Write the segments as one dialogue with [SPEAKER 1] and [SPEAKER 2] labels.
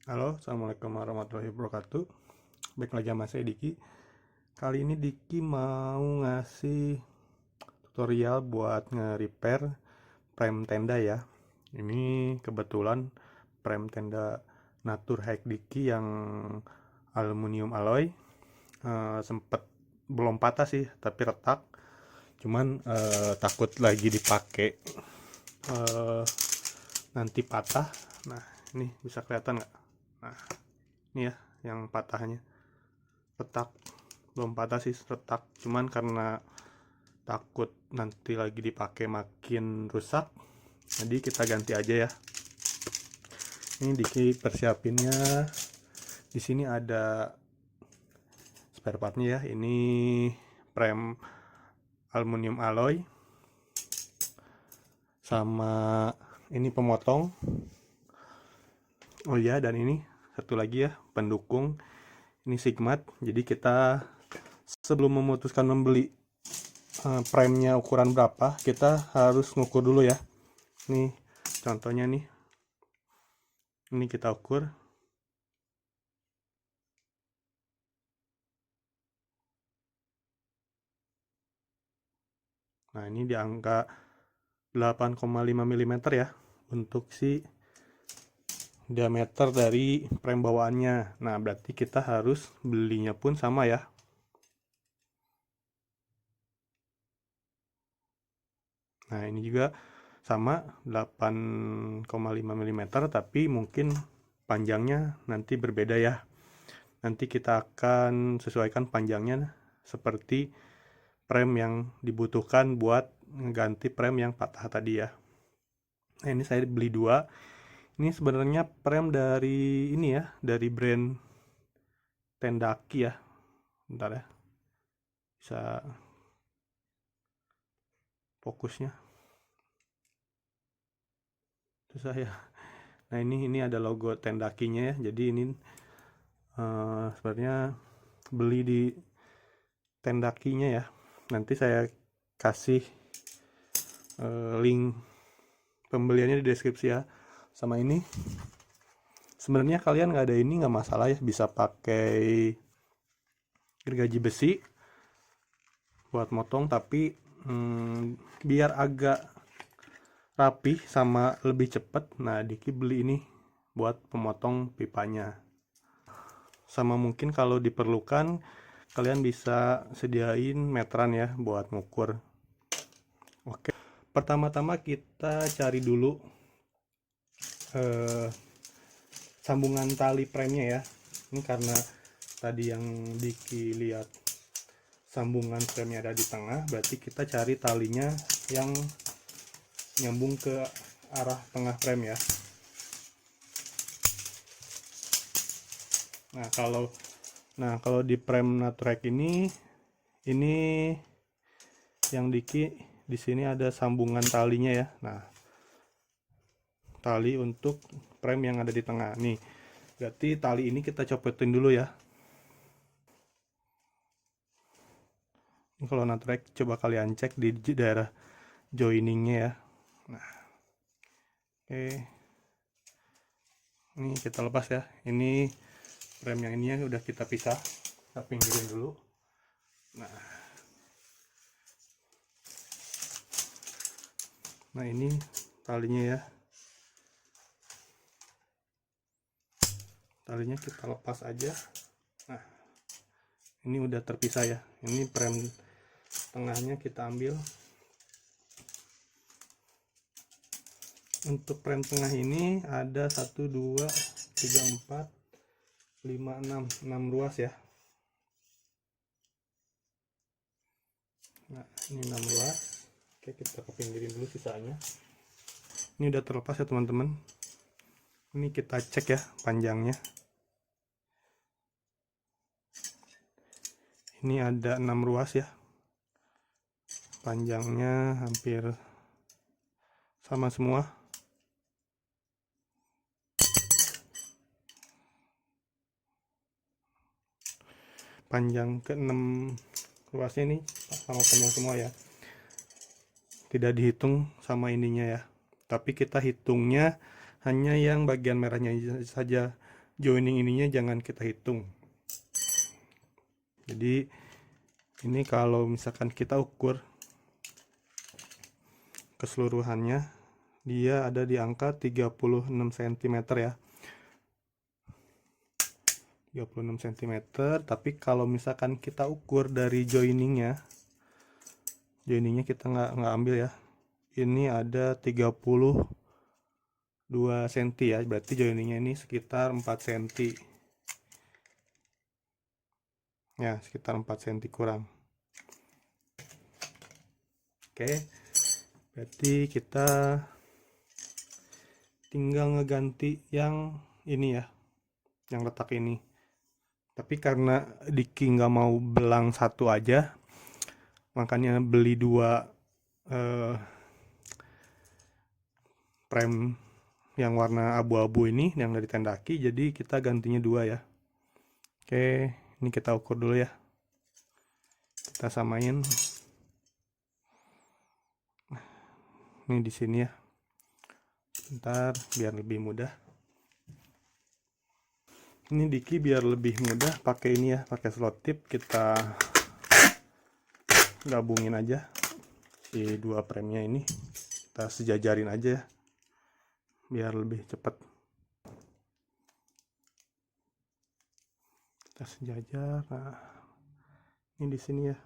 [SPEAKER 1] Halo, assalamualaikum warahmatullahi wabarakatuh. Baik lagi sama saya Diki. Kali ini Diki mau ngasih tutorial buat nge-repair frame tenda ya. Ini kebetulan frame tenda Natur Hike Diki yang aluminium alloy. Sempet belum patah sih, tapi retak. Cuman takut lagi dipakai eh, nanti patah. Nah, ini bisa kelihatan nggak? Nah, ini ya yang patahnya. Retak, belum patah sih, retak, cuman karena takut nanti lagi dipakai makin rusak, jadi kita ganti aja ya. Ini Diki persiapinnya, di sini ada spare partnya ya. Ini frame aluminium alloy, sama ini pemotong. Oh iya, dan ini satu lagi ya, pendukung. Ini Sigmat. Jadi kita sebelum memutuskan membeli frame-nya ukuran berapa, kita harus ngukur dulu ya. Nih contohnya nih, ini kita ukur. Nah, ini di angka 8,5 mm ya untuk si diameter dari frame bawaannya. Nah, berarti kita harus belinya pun sama ya. Nah, ini juga sama 8,5 mm, tapi mungkin panjangnya nanti berbeda ya. Nanti kita akan sesuaikan panjangnya seperti frame yang dibutuhkan buat mengganti frame yang patah tadi ya. Nah, ini saya beli dua. Ini sebenarnya frame dari ini ya, dari brand Tendaki ya. Bentar ya, bisa fokusnya. Susah ya. Nah, ini ada logo Tendakinya ya. Jadi ini sebenarnya beli di Tendakinya ya. Nanti saya kasih link pembeliannya di deskripsi ya. Sama ini, sebenarnya kalian nggak ada ini nggak masalah ya, bisa pakai gergaji besi buat motong, tapi biar agak rapi sama lebih cepet, nah Diki beli ini buat pemotong pipanya. Sama mungkin kalau diperlukan kalian bisa sediain meteran ya buat ngukur. Oke, pertama-tama kita cari dulu eh, sambungan tali premnya ya. Ini karena tadi yang Diki lihat sambungan frame-nya ada di tengah, berarti kita cari talinya yang nyambung ke arah tengah frame ya. Nah, kalau di frame Naturek ini yang di sini ada sambungan talinya ya. Nah, tali untuk frame yang ada di tengah. Nih, berarti tali ini kita copotin dulu ya. Kalau Naturek coba kalian cek di daerah joiningnya ya. Nah, oke. Ini kita lepas ya. Ini frame yang ini ya udah kita pisah. Kita pinggirin dulu. Nah, ini talinya ya. Talinya kita lepas aja. Nah, ini udah terpisah ya. Ini frame tengahnya kita ambil. Untuk frame tengah ini ada 1 2 3 4 5 6 ruas ya. Nah, ini 6 ruas. Oke, kita kepinggirin dulu sisanya. Ini udah terlepas ya teman-teman. Ini kita cek ya panjangnya. Ini ada 6 ruas ya. Panjangnya hampir sama semua. Panjang ke 6 ruasnya ini sama panjang semua ya. Tidak dihitung sama ininya ya. Tapi kita hitungnya hanya yang bagian merahnya saja. joining ininya jangan kita hitung. Jadi ini kalau misalkan kita ukur keseluruhannya, dia ada di angka 36 cm ya. 36 cm, tapi kalau misalkan kita ukur dari joiningnya kita nggak ambil ya. Ini ada 32 cm ya, berarti joiningnya ini sekitar 4 cm. Ya, sekitar 4 cm kurang. Oke, berarti kita tinggal ngeganti yang ini ya, yang letak ini. Tapi karena Diki nggak mau belang satu aja, makanya beli dua frame yang warna abu-abu ini yang dari Tendaki, jadi kita gantinya dua ya. Oke, ini kita ukur dulu ya, kita samain ini di sini ya, bentar biar lebih mudah. Ini Diki biar lebih mudah pakai ini ya, pakai slot tip, kita gabungin aja si dua frame-nya ini, kita sejajarin aja ya biar lebih cepat. Kita sejajar. Nah, ini di sini ya.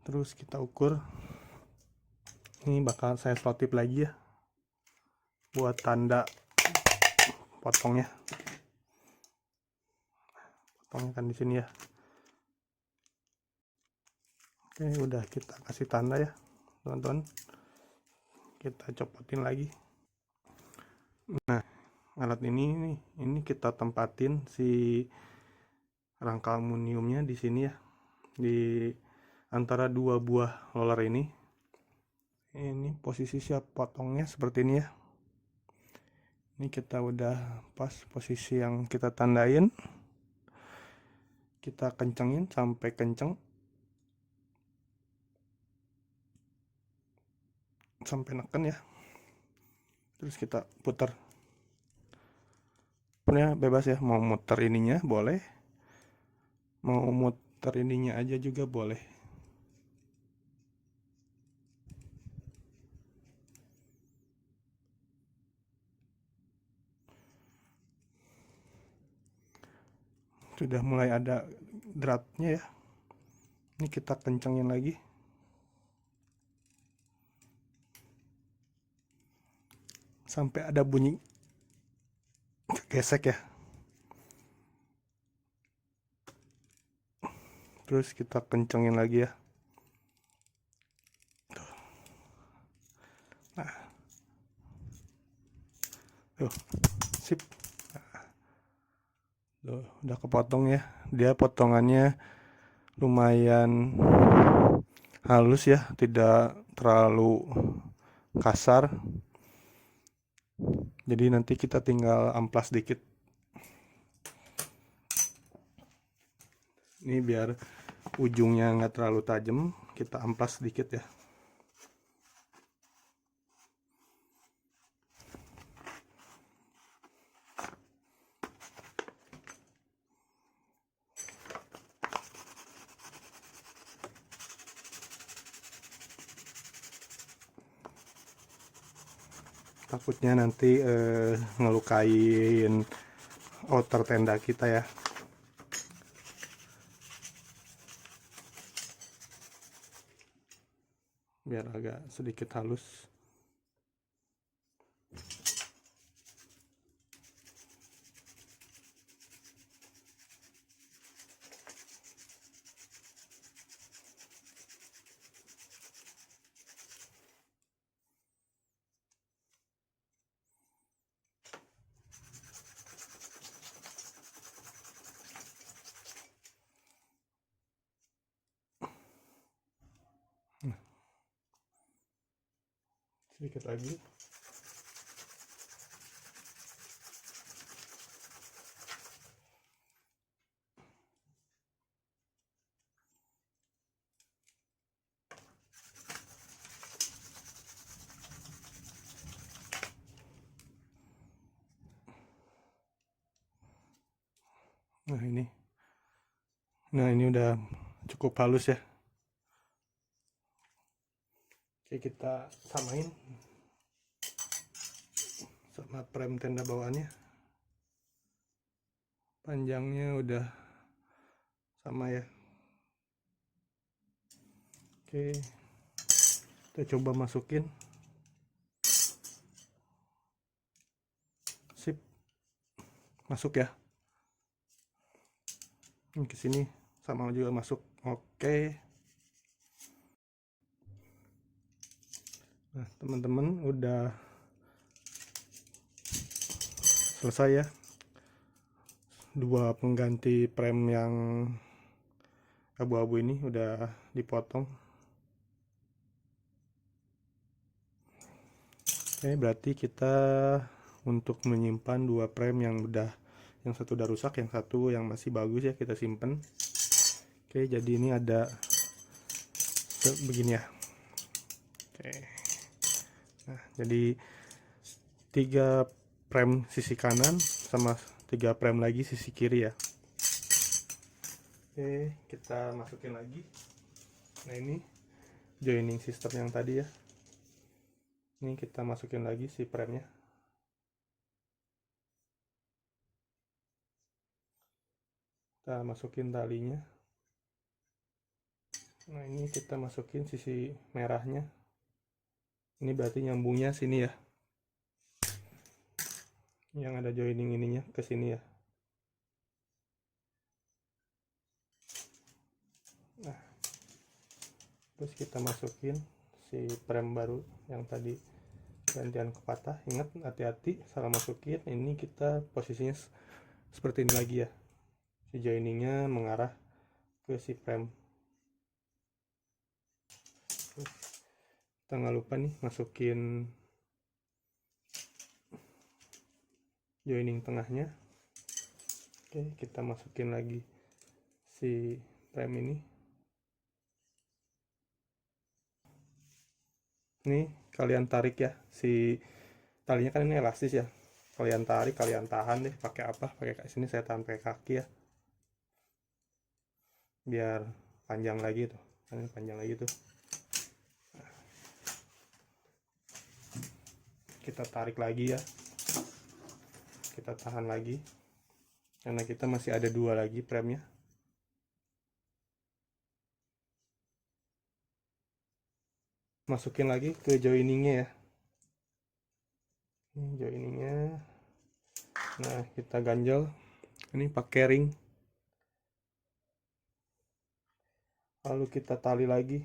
[SPEAKER 1] Terus kita ukur. Ini bakal saya slot tip lagi ya buat tanda potongnya. Potongnya kan di sini ya. Oke, udah kita kasih tanda ya, teman-teman. Kita copotin lagi. Nah, alat ini kita tempatin si rangka aluminiumnya di sini ya, di antara dua buah roller ini. Ini posisi siap potongnya seperti ini ya. Ini kita udah pas posisi yang kita tandain. Kita kencengin sampai kenceng, sampai neken ya. Terus kita putar. Punya bebas ya, mau muter ininya boleh, mau muter ininya aja juga boleh. Sudah mulai ada dratnya ya. Ini kita kencengin lagi. Sampai ada bunyi gesek ya. Terus kita kencengin lagi ya. Nah. Sip. Tuh, udah kepotong ya. Dia potongannya lumayan halus ya, tidak terlalu kasar. Jadi nanti kita tinggal amplas dikit. Ini biar ujungnya nggak terlalu tajam, kita amplas sedikit ya. Takutnya nanti ngelukain outer tenda kita ya. Biar agak sedikit halus. Sedikit lagi. Nah ini udah cukup halus ya. Oke, kita samain sama frame tenda bawaannya. Panjangnya udah sama ya. Oke, kita coba masukin. Sip, masuk ya. Ke sini sama juga masuk. Oke. Nah, teman-teman udah selesai ya. Dua pengganti frame yang abu-abu ini udah dipotong. Oke, berarti kita untuk menyimpan dua frame yang satu udah rusak, yang satu yang masih bagus ya, kita simpen. Oke, jadi ini ada begini ya. Oke. Nah, jadi 3 frame sisi kanan sama 3 frame lagi sisi kiri ya. Oke, kita masukin lagi. Nah, ini joining system yang tadi ya. Ini kita masukin lagi si frame-nya. Kita masukin talinya. Nah, ini kita masukin sisi merahnya. Ini berarti nyambungnya sini ya. Yang ada joining ininya ke sini ya. Nah, terus kita masukin si frame baru yang tadi gantian ke patah. Ingat, hati-hati salah masukin. Ini kita posisinya seperti ini lagi ya. Si joiningnya mengarah ke si frame. Terus kita nggak lupa nih masukin joining tengahnya. Oke, kita masukin lagi si frame ini. Ini kalian tarik ya, si talinya kan ini elastis ya. Kalian tarik, kalian tahan deh pakai apa? Pakai sini saya tahan pakai kaki ya. Biar panjang lagi tuh. Ini panjang lagi tuh. Kita tarik lagi ya. Kita tahan lagi. Karena kita masih ada 2 lagi frame-nya. Masukin lagi ke joiningnya ya. Ini joiningnya. Nah, kita ganjel. Ini pakai ring. Lalu kita tali lagi.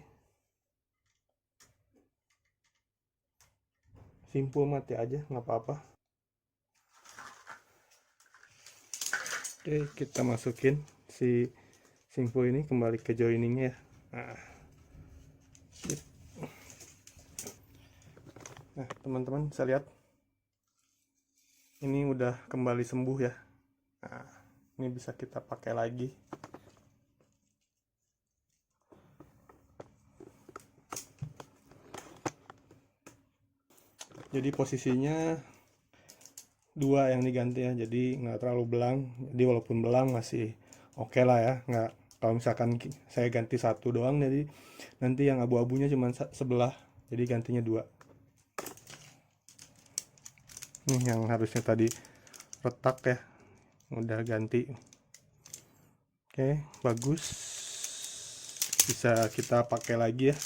[SPEAKER 1] Simpul mati aja, nggak apa-apa. Oke, kita masukin si simpul ini kembali ke joiningnya ya. Nah, teman-teman bisa lihat ini udah kembali sembuh ya. Nah, ini bisa kita pakai lagi. Jadi posisinya 2 yang diganti ya, jadi nggak terlalu belang. Jadi walaupun belang masih oke lah ya. Nggak, kalau misalkan saya ganti 1 doang, jadi nanti yang abu-abunya cuma sebelah, jadi gantinya 2. Nih yang harusnya tadi retak ya, udah ganti. Oke, bagus, bisa kita pakai lagi ya.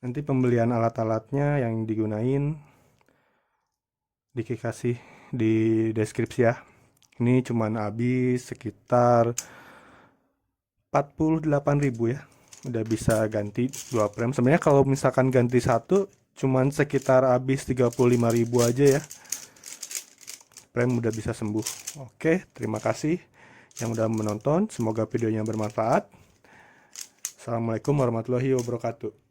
[SPEAKER 1] Nanti pembelian alat-alatnya yang digunain dikasih di deskripsi ya. Ini cuman habis sekitar 48.000 ya. Udah bisa ganti 2 frame. Sebenarnya kalau misalkan ganti 1 cuman sekitar habis 35.000 aja ya. Frame udah bisa sembuh. Oke, terima kasih yang udah menonton. Semoga videonya bermanfaat. Assalamualaikum warahmatullahi wabarakatuh.